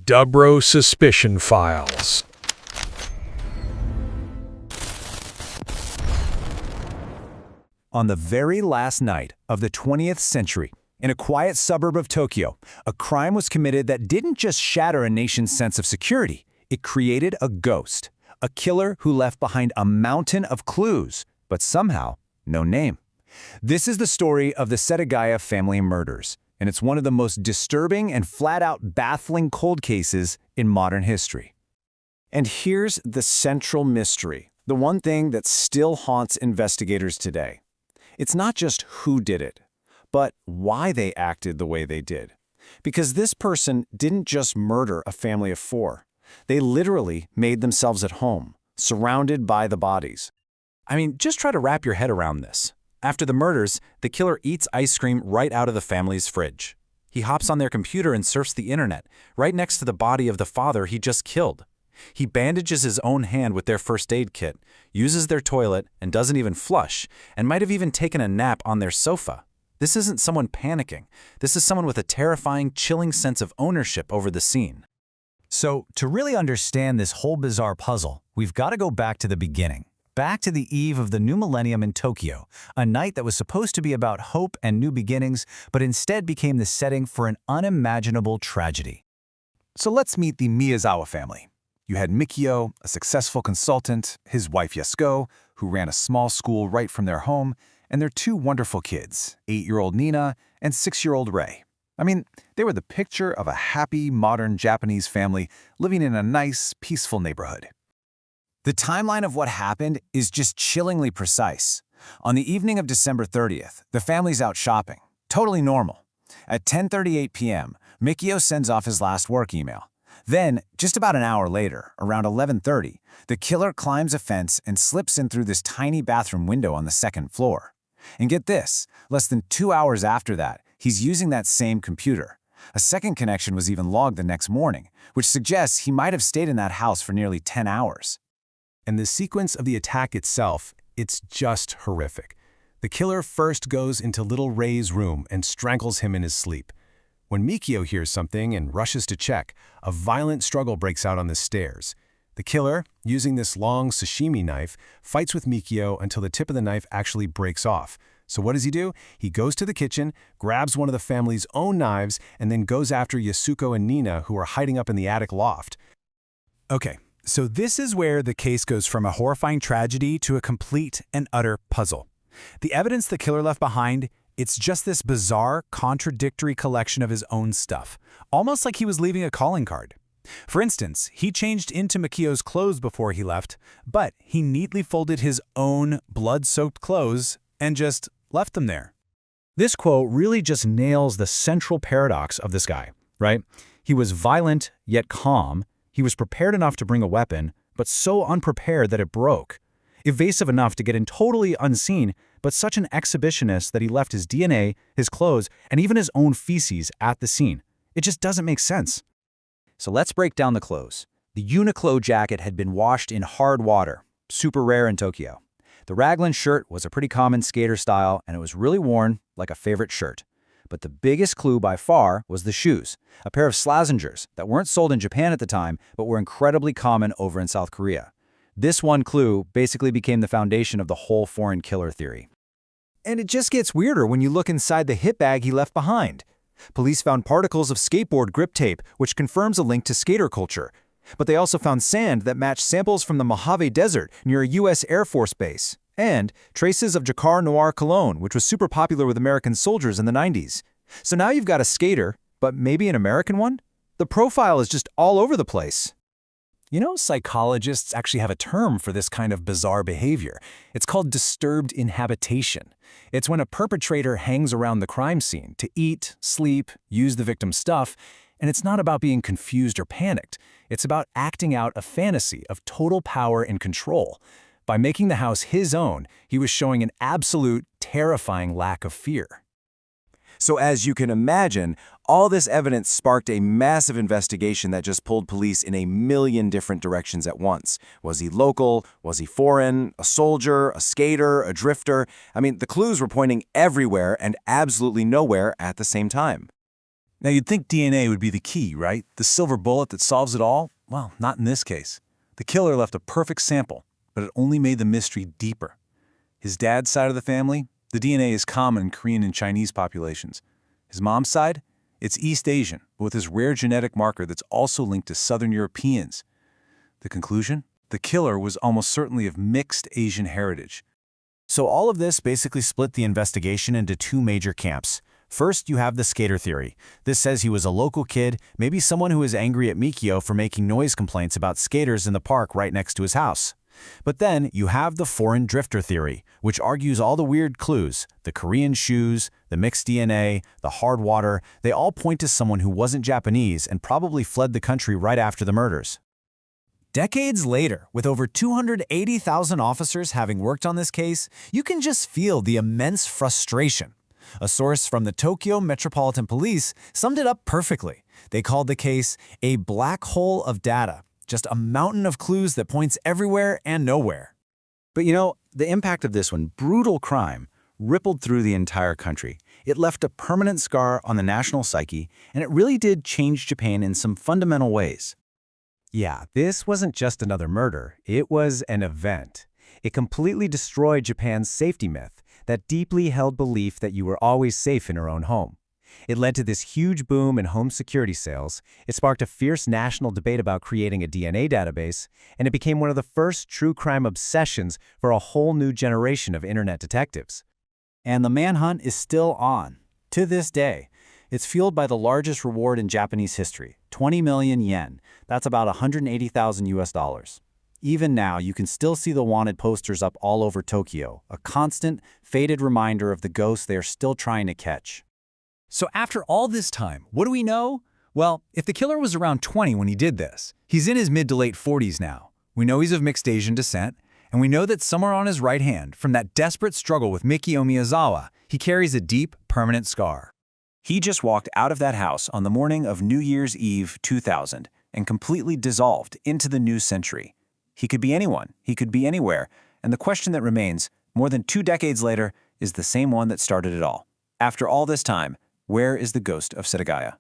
Dubro Suspicion Files. On the very last night of the 20th century, in a quiet suburb of Tokyo, a crime was committed that didn't just shatter a nation's sense of security. It created a ghost, a killer who left behind a mountain of clues, but somehow no name. This is the story of the Setagaya family murders, and it's one of the most disturbing and flat-out baffling cold cases in modern history. And here's the central mystery, the one thing that still haunts investigators today. It's not just who did it, but why they acted the way they did. Because this person didn't just murder a family of 4. They literally made themselves at home, surrounded by the bodies. I mean, just try to wrap your head around this. After the murders, the killer eats ice cream right out of the family's fridge. He hops on their computer and surfs the internet, right next to the body of the father he just killed. He bandages his own hand with their first aid kit, uses their toilet, and doesn't even flush, and might have even taken a nap on their sofa. This isn't someone panicking. This is someone with a terrifying, chilling sense of ownership over the scene. So, to really understand this whole bizarre puzzle, we've got to go back to the beginning. Back to the eve of the new millennium in Tokyo, a night that was supposed to be about hope and new beginnings, but instead became the setting for an unimaginable tragedy. So let's meet the Miyazawa family. You had Mikio, a successful consultant, his wife Yasuko, who ran a small school right from their home, and their 2 wonderful kids, 8-year-old Nina and 6-year-old Rei. I mean, they were the picture of a happy, modern Japanese family living in a nice, peaceful neighborhood. The timeline of what happened is just chillingly precise. On the evening of December 30th, the family's out shopping. Totally normal. At 10:38 p.m., Mikio sends off his last work email. Then, just about an hour later, around 11:30, the killer climbs a fence and slips in through this tiny bathroom window on the 2nd floor. And get this, less than 2 hours after that, he's using that same computer. A second connection was even logged the next morning, which suggests he might have stayed in that house for nearly 10 hours. And the sequence of the attack itself, it's just horrific. The killer first goes into little Rei's room and strangles him in his sleep. When Mikio hears something and rushes to check, a violent struggle breaks out on the stairs. The killer, using this long sashimi knife, fights with Mikio until the tip of the knife actually breaks off. So what does he do? He goes to the kitchen, grabs one of the family's own knives, and then goes after Yasuko and Nina, who are hiding up in the attic loft. Okay, so this is where the case goes from a horrifying tragedy to a complete and utter puzzle. The evidence the killer left behind, it's just this bizarre, contradictory collection of his own stuff, almost like he was leaving a calling card. For instance, he changed into Mikio's clothes before he left, but he neatly folded his own blood-soaked clothes and just left them there. This quote really just nails the central paradox of this guy, right? He was violent, yet calm. He was prepared enough to bring a weapon, but so unprepared that it broke. Evasive enough to get in totally unseen, but such an exhibitionist that he left his DNA, his clothes, and even his own feces at the scene. It just doesn't make sense. So let's break down the clothes. The Uniqlo jacket had been washed in hard water, super rare in Tokyo. The raglan shirt was a pretty common skater style, and it was really worn like a favorite shirt. But the biggest clue by far was the shoes, a pair of Slazengers that weren't sold in Japan at the time, but were incredibly common over in South Korea. This one clue basically became the foundation of the whole foreign killer theory. And it just gets weirder when you look inside the hip bag he left behind. Police found particles of skateboard grip tape, which confirms a link to skater culture. But they also found sand that matched samples from the Mojave Desert near a U.S. Air Force base, and traces of Jacquard Noir cologne, which was super popular with American soldiers in the 90s. So now you've got a skater, but maybe an American one? The profile is just all over the place. You know, psychologists actually have a term for this kind of bizarre behavior. It's called disturbed inhabitation. It's when a perpetrator hangs around the crime scene to eat, sleep, use the victim's stuff, and it's not about being confused or panicked. It's about acting out a fantasy of total power and control. By making the house his own, he was showing an absolute, terrifying lack of fear. So as you can imagine, all this evidence sparked a massive investigation that just pulled police in a million different directions at once. Was he local? Was he foreign? A soldier? A skater? A drifter? I mean, the clues were pointing everywhere and absolutely nowhere at the same time. Now, you'd think DNA would be the key, right? The silver bullet that solves it all? Well, not in this case. The killer left a perfect sample, but it only made the mystery deeper. His dad's side of the family, the DNA is common in Korean and Chinese populations. His mom's side, it's East Asian, but with this rare genetic marker that's also linked to Southern Europeans. The conclusion? The killer was almost certainly of mixed Asian heritage. So all of this basically split the investigation into two major camps. First, you have the skater theory. This says he was a local kid, maybe someone who was angry at Mikio for making noise complaints about skaters in the park right next to his house. But then you have the foreign drifter theory, which argues all the weird clues, the Korean shoes, the mixed DNA, the hard water, they all point to someone who wasn't Japanese and probably fled the country right after the murders. Decades later, with over 280,000 officers having worked on this case, you can just feel the immense frustration. A source from the Tokyo Metropolitan Police summed it up perfectly. They called the case a black hole of data, just a mountain of clues that points everywhere and nowhere. But you know, the impact of this one, brutal crime, rippled through the entire country. It left a permanent scar on the national psyche, and it really did change Japan in some fundamental ways. Yeah, this wasn't just another murder, it was an event. It completely destroyed Japan's safety myth, that deeply held belief that you were always safe in your own home. It led to this huge boom in home security sales, it sparked a fierce national debate about creating a DNA database, and it became one of the first true crime obsessions for a whole new generation of internet detectives. And the manhunt is still on. To this day, it's fueled by the largest reward in Japanese history, 20 million yen. That's about 180,000 US dollars. Even now, you can still see the wanted posters up all over Tokyo, a constant, faded reminder of the ghosts they are still trying to catch. So after all this time, what do we know? Well, if the killer was around 20 when he did this, he's in his mid to late 40s now. We know he's of mixed Asian descent, and we know that somewhere on his right hand, from that desperate struggle with Mikio Miyazawa, he carries a deep, permanent scar. He just walked out of that house on the morning of New Year's Eve 2000 and completely dissolved into the new century. He could be anyone, he could be anywhere, and the question that remains, more than 2 decades later, is the same one that started it all. After all this time, where is the ghost of Setagaya?